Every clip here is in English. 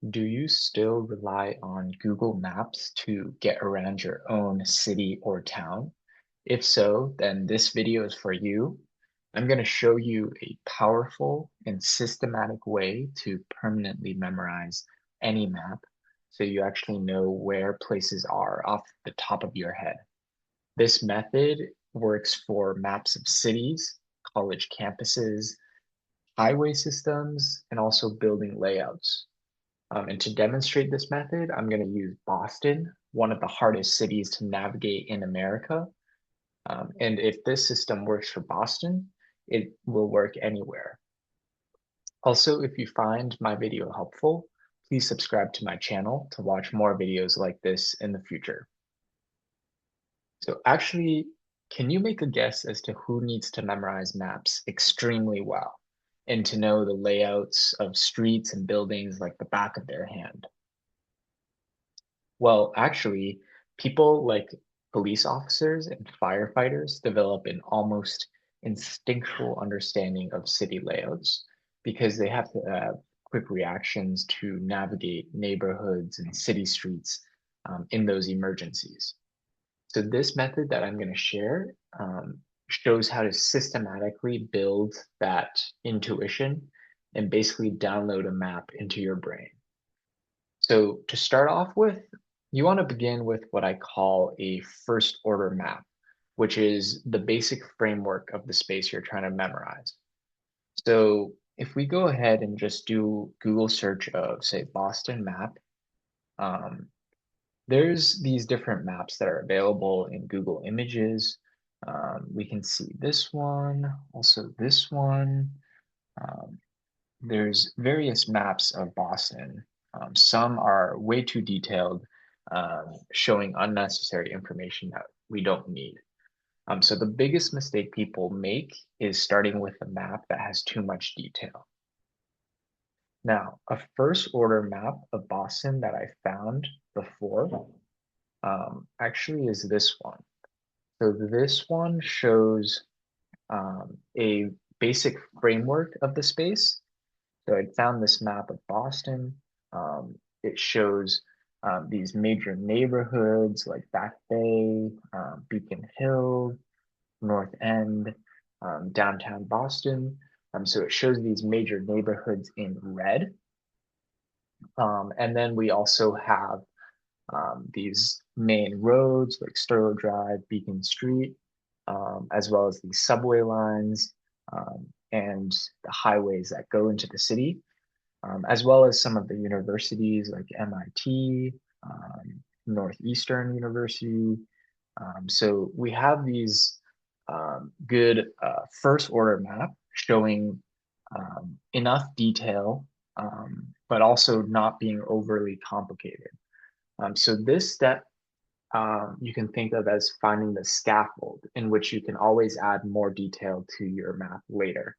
Do you still rely on Google Maps to get around your own city or town? If so, then this video is for you. I'm going to show you a powerful and systematic way to permanently memorize any map so you actually know where places are off the top of your head. This method works for maps of cities, college campuses, highway systems, and also building layouts. And to demonstrate this method, I'm going to use Boston, one of the hardest cities to navigate in America. And if this system works for Boston, it will work anywhere. Also, if you find my video helpful, please subscribe to my channel to watch more videos like this in the future. So actually, can you make a guess as to who needs to memorize maps extremely well and to know the layouts of streets and buildings like the back of their hand? Well, actually, people like police officers and firefighters develop an almost instinctual understanding of city layouts because they have to have quick reactions to navigate neighborhoods and city streets in those emergencies. So this method that I'm going to share shows how to systematically build that intuition and basically download a map into your brain. So to start off with, you want to begin with what I call a first order map, which is the basic framework of the space you're trying to memorize. So if we go ahead and just do Google search of, say, Boston map, um, there's these different maps that are available in Google Images. We can see this one, also this one. Um, there's various maps of Boston. Some are way too detailed, showing unnecessary information that we don't need. So the biggest mistake people make is starting with a map that has too much detail. Now, a first order map of Boston that I found before actually is this one. So this one shows a basic framework of the space. So I found this map of Boston. It shows these major neighborhoods like Back Bay, Beacon Hill, North End, downtown Boston. So it shows these major neighborhoods in red. And then we also have these main roads like Sterling Drive, Beacon Street, as well as these subway lines and the highways that go into the city, as well as some of the universities like MIT, Northeastern University. So we have these good first order map showing enough detail, but also not being overly complicated. So this step you can think of as finding the scaffold in which you can always add more detail to your map later.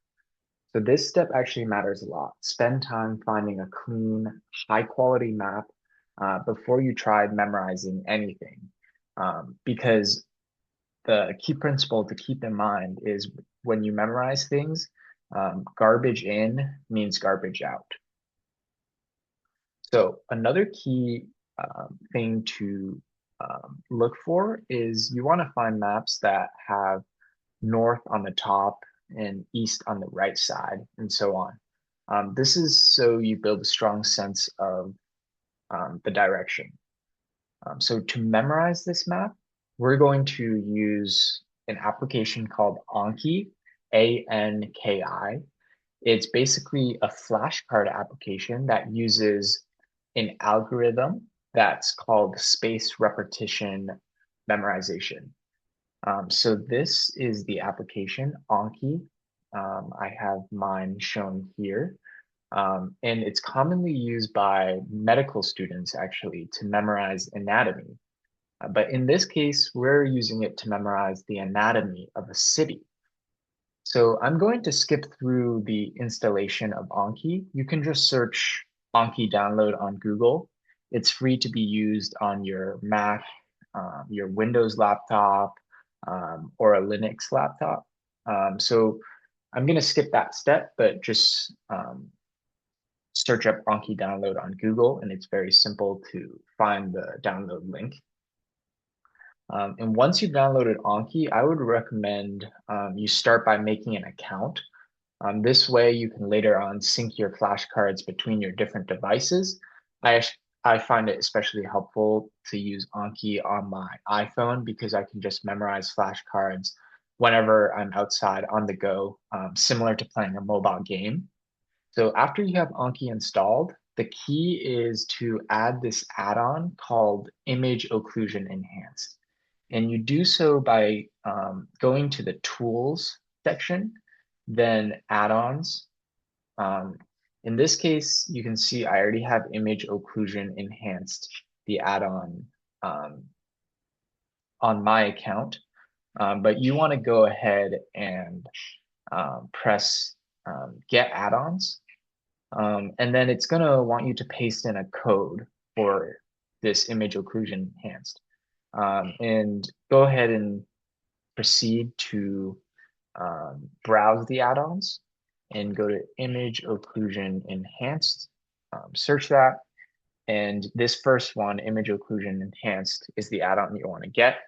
So this step actually matters a lot. Spend time finding a clean, high quality map before you try memorizing anything. Because the key principle to keep in mind is when you memorize things, garbage in means garbage out. So another key thing to look for is you want to find maps that have north on the top and east on the right side, and so on. This is so you build a strong sense of the direction. So to memorize this map, we're going to use an application called Anki, A-N-K-I. It's basically a flashcard application that uses an algorithm that's called space repetition memorization. So this is the application, Anki. I have mine shown here. And it's commonly used by medical students actually to memorize anatomy. But in this case, we're using it to memorize the anatomy of a city. So I'm going to skip through the installation of Anki. You can just search Anki download on Google. It's free to be used on your Mac, your Windows laptop, or a Linux laptop. So I'm going to skip that step, but just search up Anki download on Google, and it's very simple to find the download link. And once you've downloaded Anki, I would recommend you start by making an account. This way, you can later on sync your flashcards between your different devices. I, I find it especially helpful to use Anki on my iPhone because I can just memorize flashcards whenever I'm outside on the go, similar to playing a mobile game. So after you have Anki installed, the key is to add this add-on called Image Occlusion Enhanced. And you do so by going to the Tools section, then Add-ons. Um, in this case, you can see I already have Image Occlusion Enhanced, the add-on on my account. But you want to go ahead and press Get Add-ons. And then it's going to want you to paste in a code for this Image Occlusion Enhanced. And go ahead and proceed to browse the add-ons and go to Image Occlusion Enhanced, search that. And this first one, Image Occlusion Enhanced, is the add-on you want to get.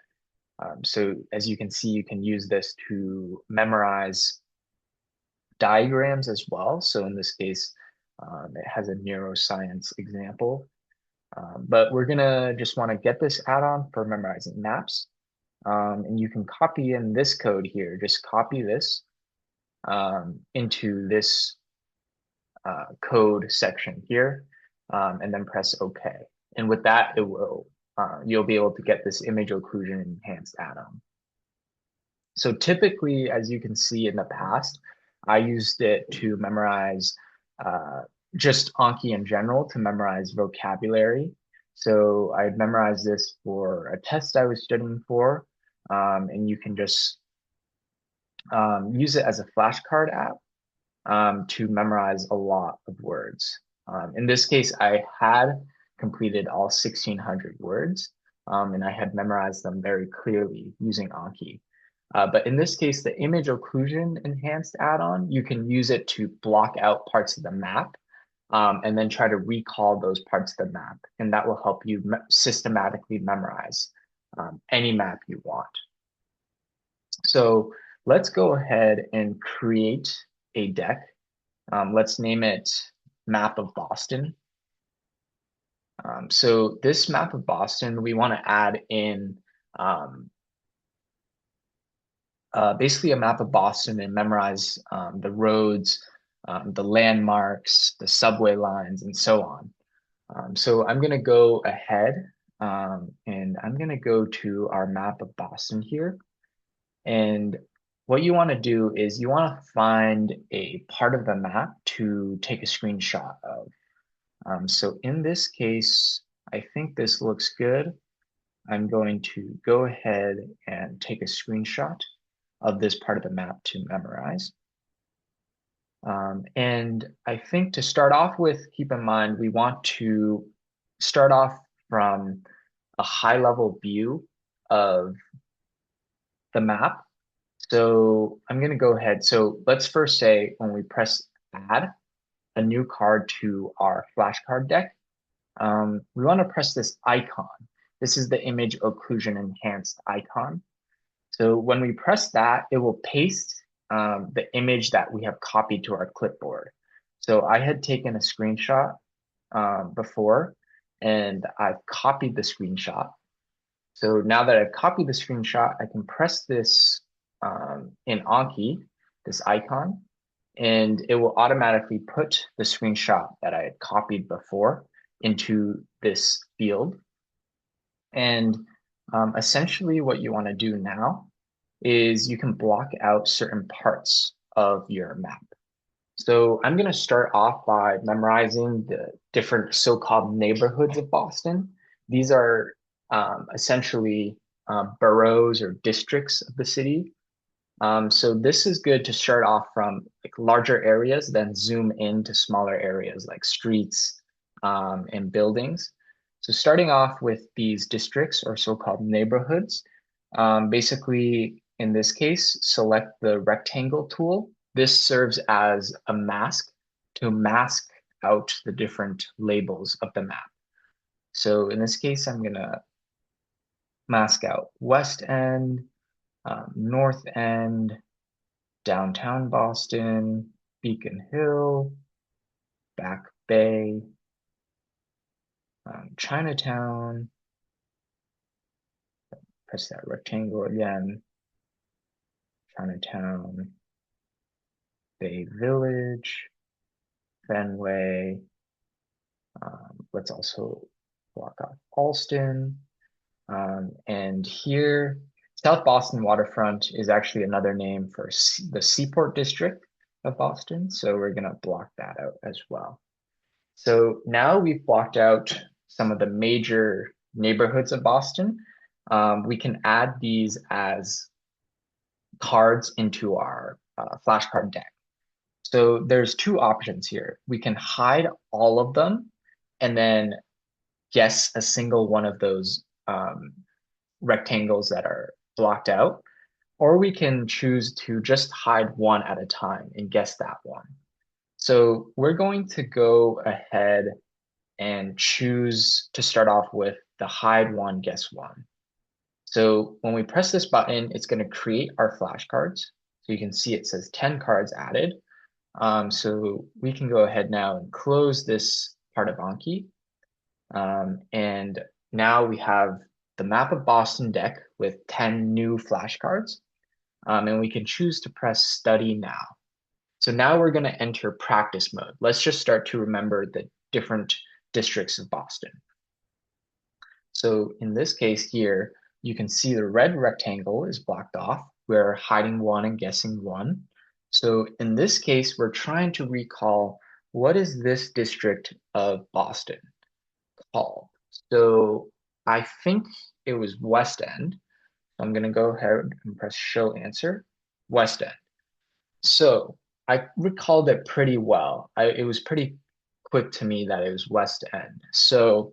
So as you can see, you can use this to memorize diagrams as well. So in this case, it has a neuroscience example. But we're gonna just want to get this add-on for memorizing maps. And you can copy in this code here. Just copy this into this code section here, and then press OK. And with that, it will you'll be able to get this Image Occlusion Enhanced add-on. So typically, as you can see in the past, I used it to memorize just Anki in general, to memorize vocabulary. So I'd memorize this for a test I was studying for, and you can just use it as a flashcard app to memorize a lot of words. In this case, I had completed all 1,600 words, and I had memorized them very clearly using Anki. But in this case, the Image Occlusion Enhanced add-on, you can use it to block out parts of the map and then try to recall those parts of the map. And that will help you systematically memorize any map you want. So let's go ahead and create a deck. Let's name it Map of Boston. So this map of Boston, we want to add in basically a map of Boston and memorize the roads, the landmarks, the subway lines, and so on. So I'm going to go ahead and I'm going to go to our map of Boston here. And what you want to do is you want to find a part of the map to take a screenshot of. So in this case, I think this looks good. I'm going to go ahead and take a screenshot of this part of the map to memorize. And I think to start off with, keep in mind, we want to start off from a high level view of the map. So I'm going to go ahead. So let's first say when we press add a new card to our flashcard deck, we want to press this icon. This is the Image Occlusion Enhanced icon. So when we press that, it will paste the image that we have copied to our clipboard. So I had taken a screenshot before, and I've copied the screenshot. So now that I've copied the screenshot, I can press this in Anki, this icon, and it will automatically put the screenshot that I had copied before into this field. And essentially what you want to do now is you can block out certain parts of your map. So I'm going to start off by memorizing the different so-called neighborhoods of Boston. These are essentially boroughs or districts of the city. So this is good to start off from like larger areas, then zoom into smaller areas like streets and buildings. So starting off with these districts or so-called neighborhoods, basically in this case, select the rectangle tool. This serves as a mask to mask out the different labels of the map. So in this case, I'm gonna mask out West End, North End, downtown Boston, Beacon Hill, Back Bay, Chinatown, press that rectangle again, Chinatown, Bay Village, Fenway. Let's also block off Alston. And here, South Boston Waterfront is actually another name for the Seaport District of Boston. So we're going to block that out as well. So now we've blocked out some of the major neighborhoods of Boston. We can add these as cards into our flashcard deck. So there's two options here. We can hide all of them and then guess a single one of those rectangles that are blocked out, or we can choose to just hide one at a time and guess that one. So we're going to go ahead and choose to start off with the hide one, guess one. So when we press this button, it's going to create our flashcards. So you can see it says 10 cards added. So we can go ahead now and close this part of Anki. And now we have the map of Boston deck with 10 new flashcards. And we can choose to press study now. So now we're going to enter practice mode. Let's just start to remember the different districts of Boston. So in this case here, you can see the red rectangle is blocked off. We're hiding one and guessing one. So in this case, we're trying to recall what is this district of Boston called. So I think it was West End. I'm going to go ahead and press show answer, West End. So I recalled it pretty well. It was pretty quick to me that it was West End. So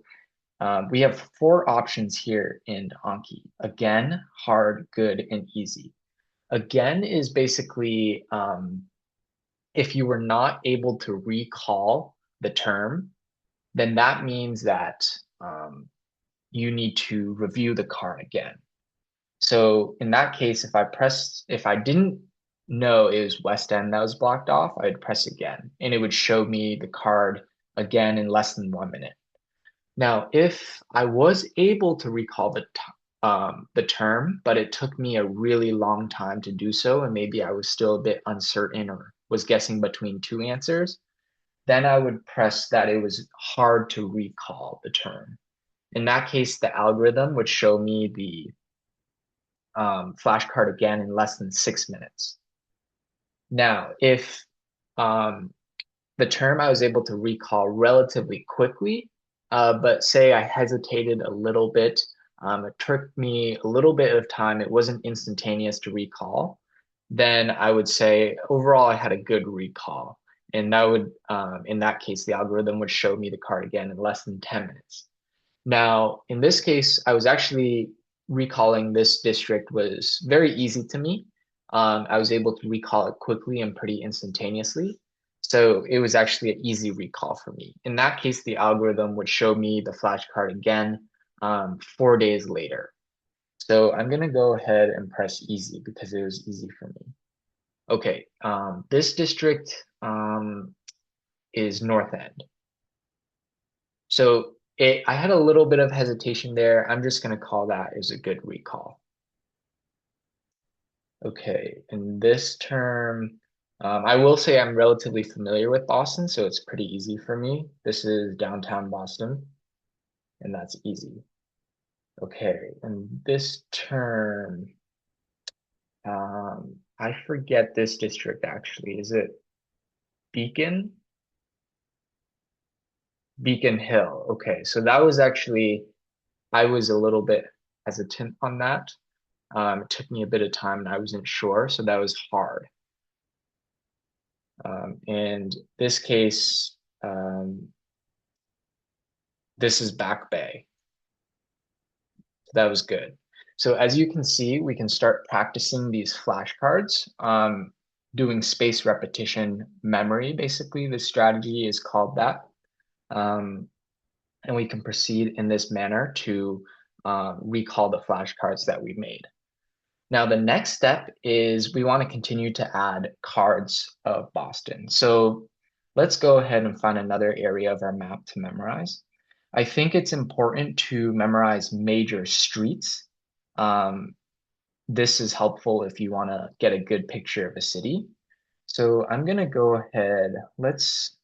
we have four options here in Anki. Again, hard, good, and easy. Again is basically if you were not able to recall the term, then that means that you need to review the card again. So in that case, if I didn't know it was West End that was blocked off, I'd press again, and it would show me the card again in less than 1 minute. Now, if I was able to recall the term, but it took me a really long time to do so, and maybe I was still a bit uncertain or was guessing between two answers, then I would press that it was hard to recall the term. In that case, the algorithm would show me the flashcard again in less than 6 minutes. Now, if the term I was able to recall relatively quickly, but say I hesitated a little bit, it took me a little bit of time, it wasn't instantaneous to recall, then I would say overall I had a good recall. And that would, in that case, the algorithm would show me the card again in less than 10 minutes. Now, in this case, I was actually recalling this district was very easy to me. I was able to recall it quickly and pretty instantaneously. So it was actually an easy recall for me. In that case, the algorithm would show me the flashcard again 4 days later. So I'm going to go ahead and press easy because it was easy for me. Okay, this district is North End. So I had a little bit of hesitation there. I'm just going to call that as a good recall. Okay, in this term, I will say I'm relatively familiar with Boston, so it's pretty easy for me. This is downtown Boston, and that's easy. Okay, and this term, I forget this district actually. Is it Beacon? Beacon Hill. Okay, so that was actually, I was a little bit hesitant on that. It took me a bit of time and I wasn't sure, so that was hard. In this case, this is Back Bay. That was good. So as you can see, we can start practicing these flashcards. doing space repetition memory. Basically, the strategy is called that. Um, and we can proceed in this manner to recall the flashcards that we made. Now, the next step is we want to continue to add cards of Boston. So let's go ahead and find another area of our map to memorize. I think it's important to memorize major streets. Um, this is helpful if you want to get a good picture of a city. So I'm going to go ahead, let's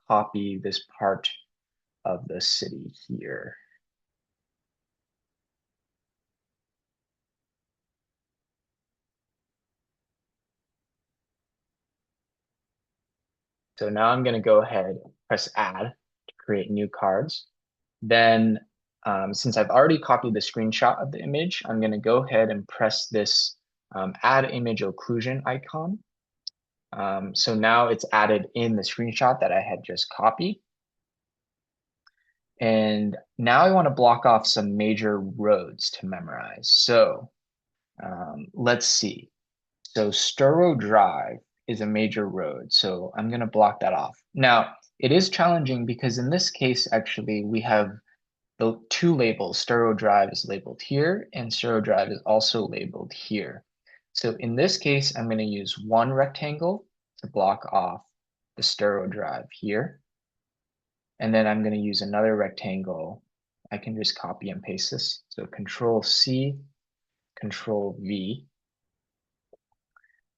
copy this part of the city here. So now I'm going to go ahead, press add to create new cards. Then since I've already copied the screenshot of the image, I'm going to go ahead and press this add image occlusion icon. So now it's added in the screenshot that I had just copied. And now I want to block off some major roads to memorize. So let's see. So Sturo Drive is a major road. So I'm going to block that off. Now, it is challenging because in this case, actually, we have the two labels. Sturo Drive is labeled here, and Sturo Drive is also labeled here. So in this case, I'm going to use one rectangle to block off the Sturo Drive here. And then I'm going to use another rectangle. I can just copy and paste this. So Control C, Control V.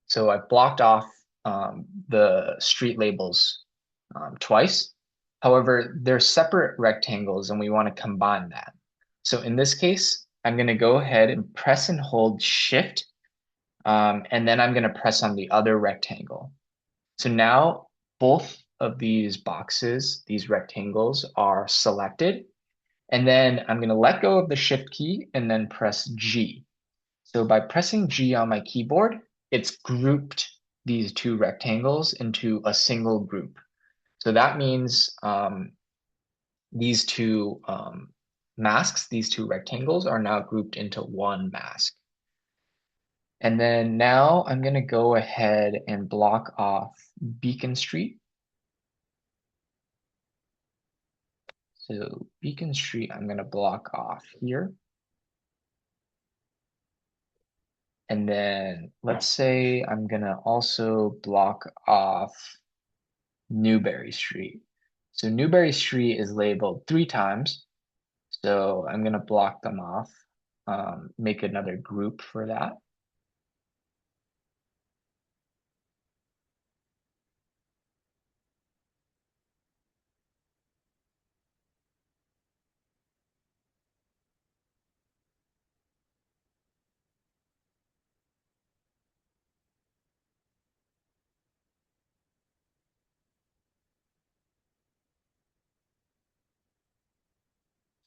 So I've blocked off the street labels twice. However, they're separate rectangles and we want to combine that. So in this case, I'm going to go ahead and press and hold Shift, and then I'm going to press on the other rectangle. So now both of these boxes, these rectangles, are selected. And then I'm going to let go of the Shift key and then press G. So by pressing G on my keyboard, it's grouped these two rectangles into a single group. So that means these two masks, these two rectangles are now grouped into one mask. And then now I'm going to go ahead and block off Beacon Street. So Beacon Street, I'm going to block off here. And then let's say I'm going to also block off Newberry Street. So Newberry Street is labeled 3 times. So I'm going to block them off, make another group for that.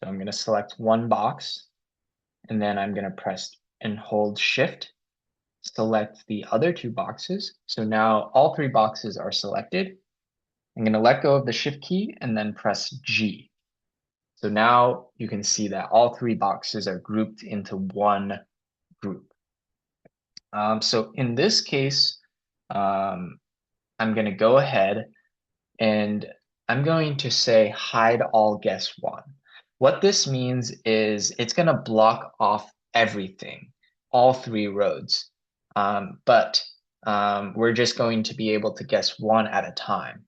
So I'm going to select one box, and then I'm going to press and hold Shift, select the other 2 boxes. So now all 3 boxes are selected. I'm going to let go of the Shift key and then press G. So now you can see that all 3 boxes are grouped into one group. So in this case, I'm going to go ahead and I'm going to say hide all guess one. What this means is it's going to block off everything, all 3 roads. But we're just going to be able to guess one at a time.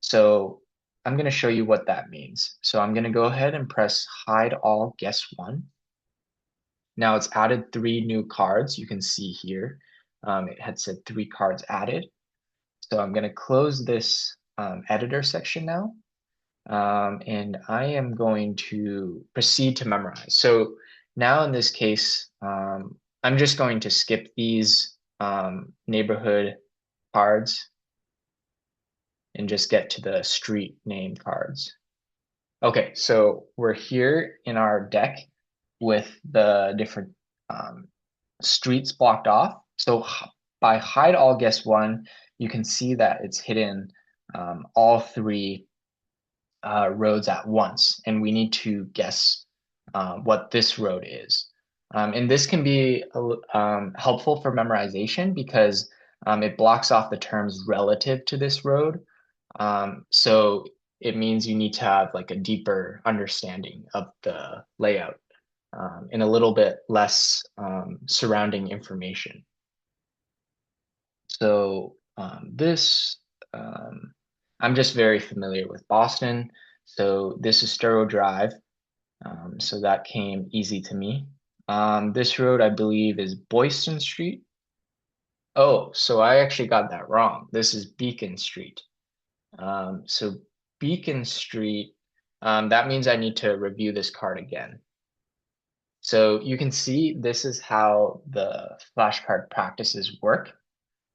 So I'm going to show you what that means. So I'm going to go ahead and press hide all guess one. Now it's added 3 new cards. You can see here. It had said 3 cards added. So I'm going to close this editor section now. And I am going to proceed to memorize. So now in this case, I'm just going to skip these neighborhood cards and just get to the street name cards. Okay, so we're here in our deck with the different streets blocked off. So by hide all guess one, you can see that it's hidden all 3 roads at once, and we need to guess what this road is. And this can be helpful for memorization because It blocks off the terms relative to this road. So it means you need to have like a deeper understanding of the layout and a little bit less surrounding information. So I'm just very familiar with Boston. So this is Storrow Drive. So that came easy to me. This road, I believe, is Boylston Street. Oh, so I actually got that wrong. This is Beacon Street. So Beacon Street, that means I need to review this card again. So you can see this is how the flashcard practices work.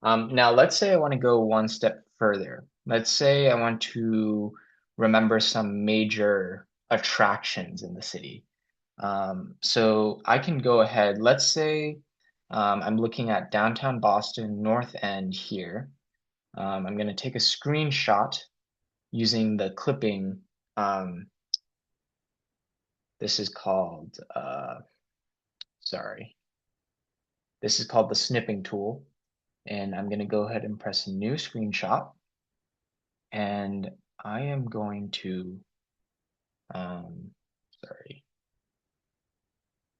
Now, let's say I want to go one step further. Let's say I want to remember some major attractions in the city. So I can go ahead. Let's say I'm looking at downtown Boston, North End here. I'm going to take a screenshot using the clipping. Um, this is called, sorry, this is called the snipping tool. And I'm going to go ahead and press new screenshot. And I am going to, sorry,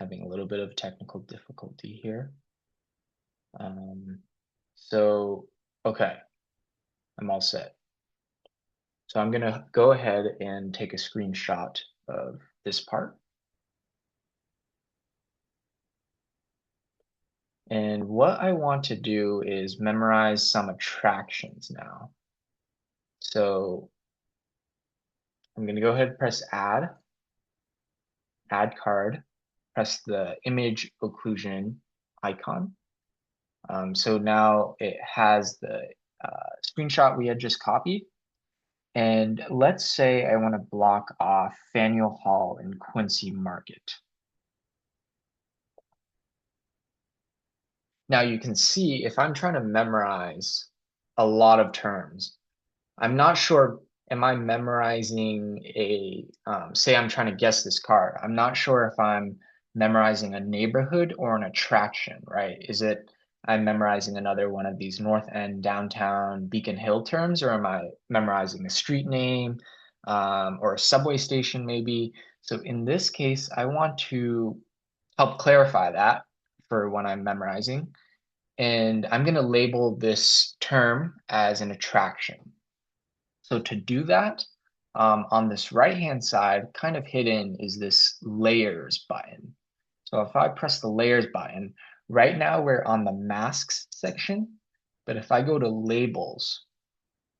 having a little bit of technical difficulty here. Um, so, okay, I'm all set. So I'm going to go ahead and take a screenshot of this part. And what I want to do is memorize some attractions now. So I'm going to go ahead and press add card, press the image occlusion icon. So now it has the screenshot we had just copied. And let's say I want to block off Faneuil Hall and Quincy Market. Now you can see if I'm trying to memorize a lot of terms, I'm not sure, am I memorizing say I'm trying to guess this card. I'm not sure if I'm memorizing a neighborhood or an attraction, right? Is it I'm memorizing another one of these North End, downtown, Beacon Hill terms, or am I memorizing a street name or a subway station maybe? So in this case, I want to help clarify that for when I'm memorizing. And I'm going to label this term as an attraction. So to do that, on this right-hand side, kind of hidden is this layers button. So if I press the layers button, right now we're on the masks section, but if I go to labels,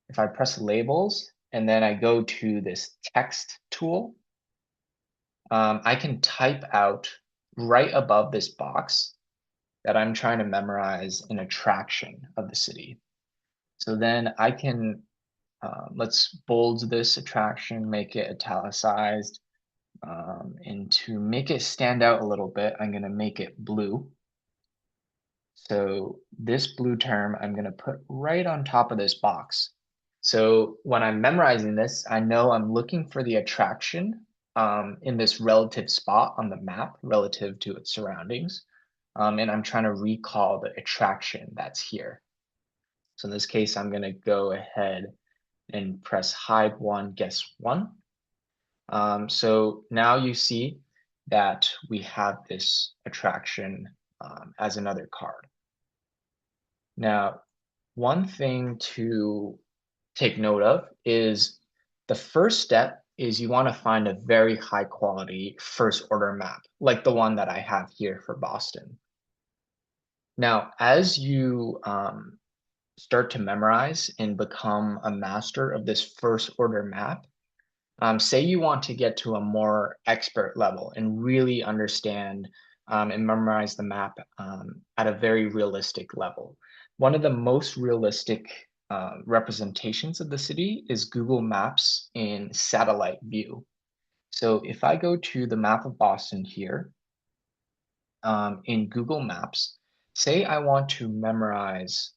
if I press labels and then I go to this text tool, I can type out right above this box that I'm trying to memorize an attraction of the city. So then I can let's bold this attraction, make it italicized. And to make it stand out a little bit, I'm going to make it blue. So this blue term, I'm going to put right on top of this box. So when I'm memorizing this, I know I'm looking for the attraction in this relative spot on the map relative to its surroundings. And I'm trying to recall the attraction that's here. So in this case, I'm going to go ahead and press hide one, guess one. So now you see that we have this attraction as another card. Now, one thing to take note of is the first step is you want to find a very high quality first order map, like the one that I have here for Boston. Now, as you start to memorize and become a master of this first order map, say you want to get to a more expert level and really understand and memorize the map at a very realistic level. One of the most realistic representations of the city is Google Maps in satellite view. So if I go to the map of Boston here in Google Maps, say I want to memorize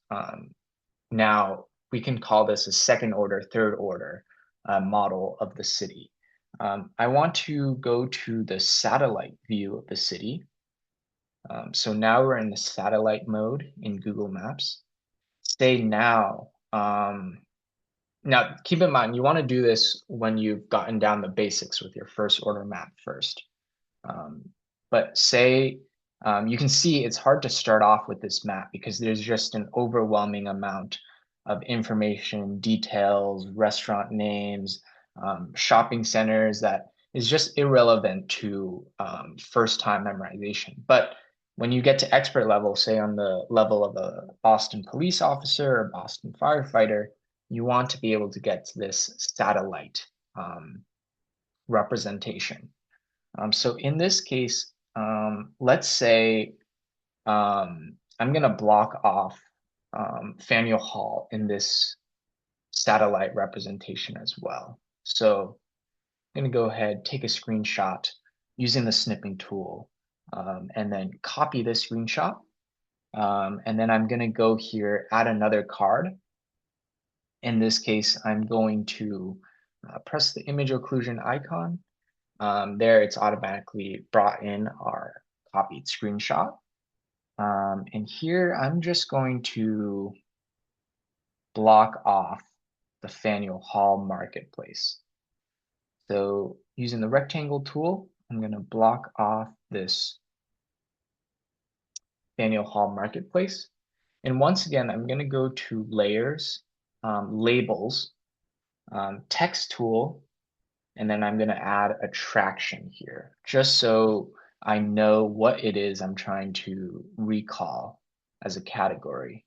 now, we can call this a second order, third order model of the city. I want to go to the satellite view of the city. So now we're in the satellite mode in Google Maps. say now keep in mind, you want to do this when you've gotten down the basics with your first order map first. Um, but say you can see it's hard to start off with this map because there's just an overwhelming amount of information, details, restaurant names, shopping centers that is just irrelevant to first time memorization. But when you get to expert level, say on the level of a Boston police officer or Boston firefighter, you want to be able to get to this satellite representation. So in this case, let's say I'm going to block off Faneuil Hall in this satellite representation as well. So I'm going to go ahead, take a screenshot using the snipping tool, and then copy this screenshot. And then I'm going to go here, add another card. In this case, I'm going to press the image occlusion icon. There, it's automatically brought in our copied screenshot. And here, I'm just going to block off the Faneuil Hall Marketplace. So using the rectangle tool, I'm going to block off this Faneuil Hall Marketplace. And once again, I'm going to go to Layers, Labels, Text Tool, and then I'm going to add attraction here, just so I know what it is I'm trying to recall as a category.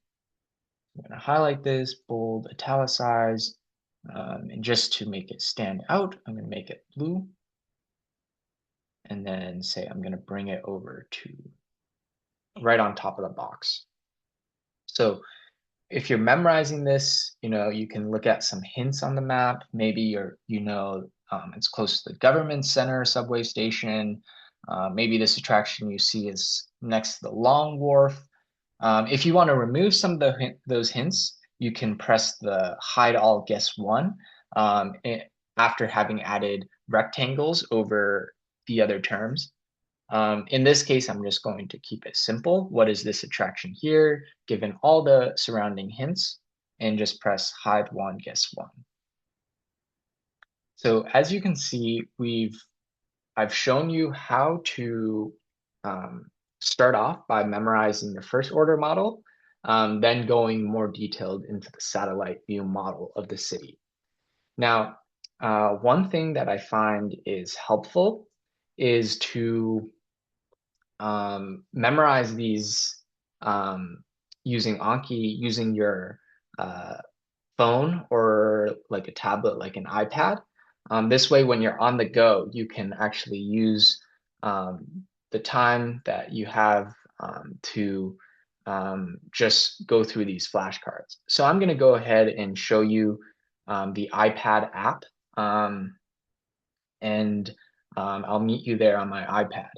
I'm going to highlight this, bold, italicize, and just to make it stand out, I'm going to make it blue. And then say I'm going to bring it over to right on top of the box. So if you're memorizing this, you can look at some hints on the map. Maybe it's close to the government center, subway station. Maybe this attraction you see is next to the Long Wharf. If you want to remove some of those hints, you can press the hide all guess one after having added rectangles over the other terms. In this case, I'm just going to keep it simple. What is this attraction here, given all the surrounding hints, and just press hide one, guess one. So as you can see, I've shown you how to start off by memorizing the first order model, then going more detailed into the satellite view model of the city. Now, one thing that I find is helpful is to memorize these using Anki, using your phone or like a tablet, like an iPad. This way, when you're on the go, you can actually use the time that you have to just go through these flashcards. So I'm going to go ahead and show you the iPad app, and I'll meet you there on my iPad.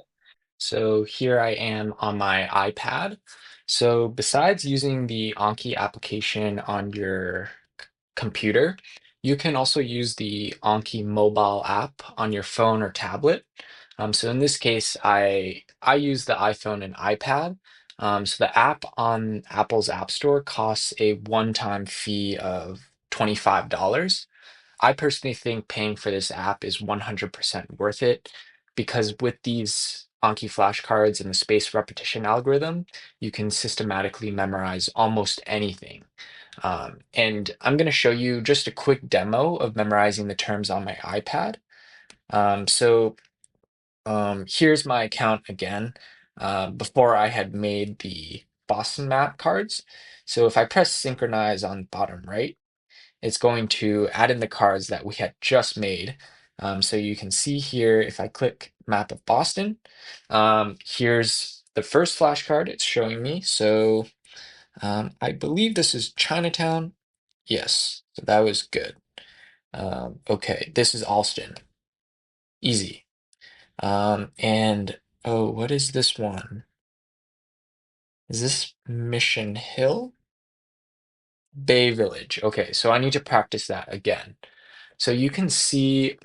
So here I am on my iPad. So besides using the Anki application on your computer, you can also use the Anki mobile app on your phone or tablet. So in this case, I use the iPhone and iPad. So the app on Apple's App Store costs a one-time fee of $25. I personally think paying for this app is 100% worth it because with these Anki flashcards and the space repetition algorithm, you can systematically memorize almost anything. And I'm going to show you just a quick demo of memorizing the terms on my iPad. Here's my account again. Before I had made the Boston map cards. So if I press synchronize on bottom right, it's going to add in the cards that we had just made. So you can see here, if I click map of Boston, here's the first flashcard it's showing me. So I believe this is Chinatown. Yes, so that was good. Okay, this is Alston. Easy. And oh, what is this one? Is this Mission Hill? Bay Village. Okay, so I need to practice that again. So you can see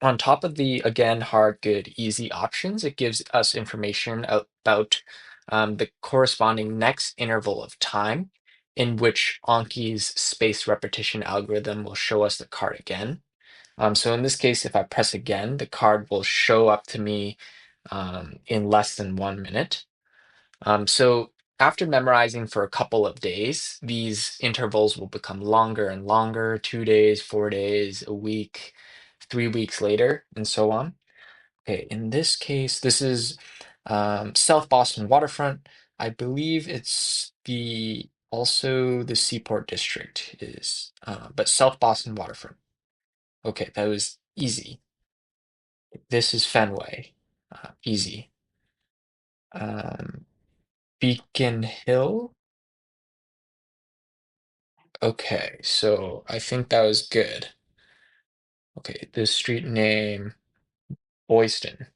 on top of the, again, hard, good, easy options, it gives us information about the corresponding next interval of time. in which Anki's space repetition algorithm will show us the card again. So in this case, if I press again, the card will show up to me in less than 1 minute. So after memorizing for a couple of days, these intervals will become longer and longer, 2 days, 4 days, a week, 3 weeks later, and so on. Okay, in this case, this is South Boston waterfront. I believe it's the also the Seaport District is, but South Boston waterfront. Okay, that was easy. This is Fenway, easy. Um, Beacon Hill. Okay, so I think that was good. Okay, this street name, Boyston,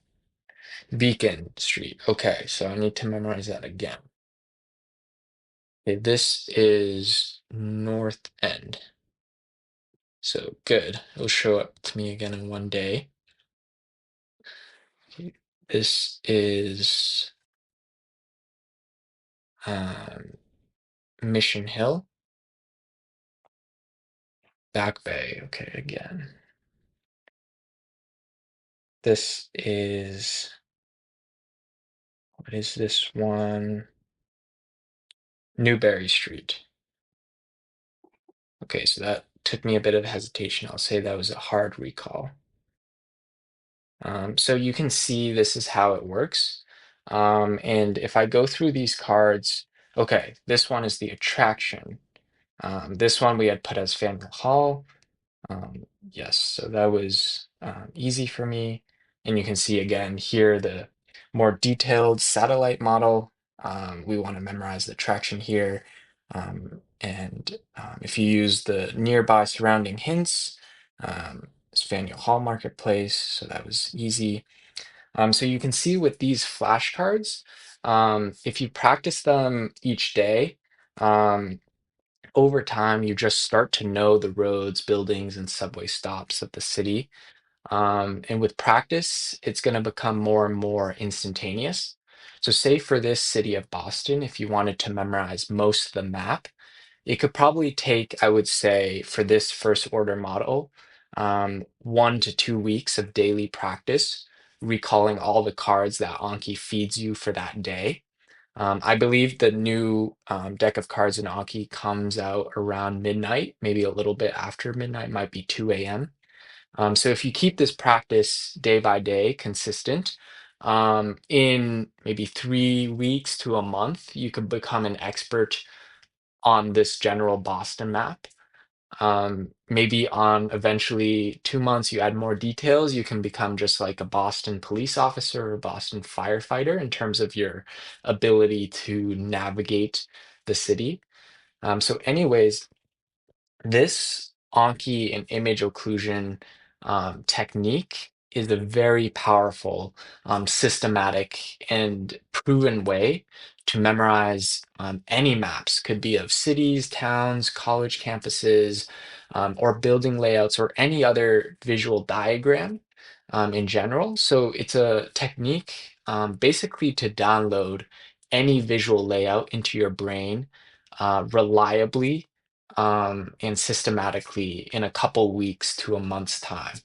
Beacon Street. Okay, so I need to memorize that again. Okay, this is North End. So good. It'll show up to me again in 1 day. Okay, this is um, Mission Hill, Back Bay. Okay, again. This is, what is this one? Newberry Street. Okay, so that took me a bit of hesitation. I'll say that was a hard recall. So you can see this is how it works. And if I go through these cards, okay, this one is the attraction. This one we had put as Faneuil Hall. Yes, so that was easy for me. And you can see again here the more detailed satellite model. We want to memorize the traction here. If you use the nearby surrounding hints, it's Faneuil Hall Marketplace, so that was easy. So you can see with these flashcards, if you practice them each day, um, over time, you just start to know the roads, buildings, and subway stops of the city. And with practice, it's going to become more and more instantaneous. So, say for this city of Boston, if you wanted to memorize most of the map, it could probably take, I would say, for this first order model, 1 to 2 weeks of daily practice, recalling all the cards that Anki feeds you for that day. I believe the new deck of cards in Anki comes out around midnight, maybe a little bit after midnight, might be 2 a.m. So if you keep this practice day by day consistent, in maybe 3 weeks to a month, you could become an expert on this general Boston map. Maybe on eventually 2 months, you add more details, you can become just like a Boston police officer or Boston firefighter in terms of your ability to navigate the city. Anyways, this Anki and image occlusion technique is a very powerful, systematic, and proven way to memorize any maps. Could be of cities, towns, college campuses, or building layouts, or any other visual diagram in general. So it's a technique basically to download any visual layout into your brain reliably and systematically in a couple weeks to a month's time.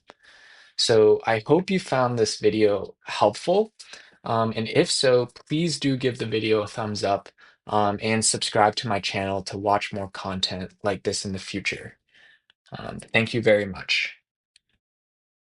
So I hope you found this video helpful. And if so, please do give the video a thumbs up and subscribe to my channel to watch more content like this in the future. Thank you very much.